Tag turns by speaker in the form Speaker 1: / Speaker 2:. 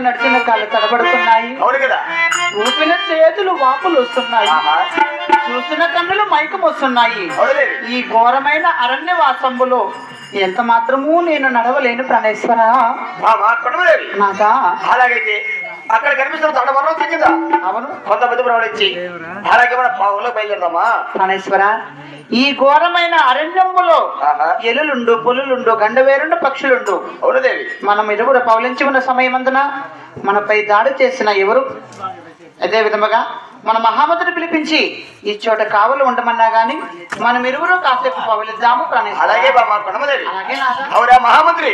Speaker 1: నడిచిన కాళ్ళు తడబడుతున్నాయి.
Speaker 2: అవును కదా.
Speaker 1: ఊపిన చేతులు వాపులు వస్తున్నాయి. చూసిన కన్నులు మైకం వస్తున్నాయి. ఈ ఘోరమైన అరణ్యవాసంబులో ఎంత మాత్రము నేను నడవలేను ప్రాణేశ్వర. నాకా
Speaker 2: అలాగైతే అక్కడ కనిపిస్తున్న తడవరం తగ్గిందా?
Speaker 1: అవును.
Speaker 2: కొంతమంది ప్రవళించి అలాగే మన పావులో బయలుదేరదామా
Speaker 1: ప్రాణేశ్వర? ఈ ఘోరమైన అరణ్యములో ఎలులుండు, పులులుండు, గండవేరుండు, పక్షులుండు.
Speaker 2: అవునుదేవి.
Speaker 1: మనం ఇరువురు పౌలించి ఉన్న సమయమందున మనపై దాడి చేసిన ఎవరు? అదే విధముగా మన మహామంత్రిని పిలిపించి ఈ చోట కావలు ఉండమన్నా గాని మనం ఇరువురు కాసేపు పౌలిద్దాము ప్రాణేశ్వర.
Speaker 2: అలాగే బాబా కొండమదేవి.
Speaker 1: అలాగే నాదా.
Speaker 2: అవునా మహామంత్రి?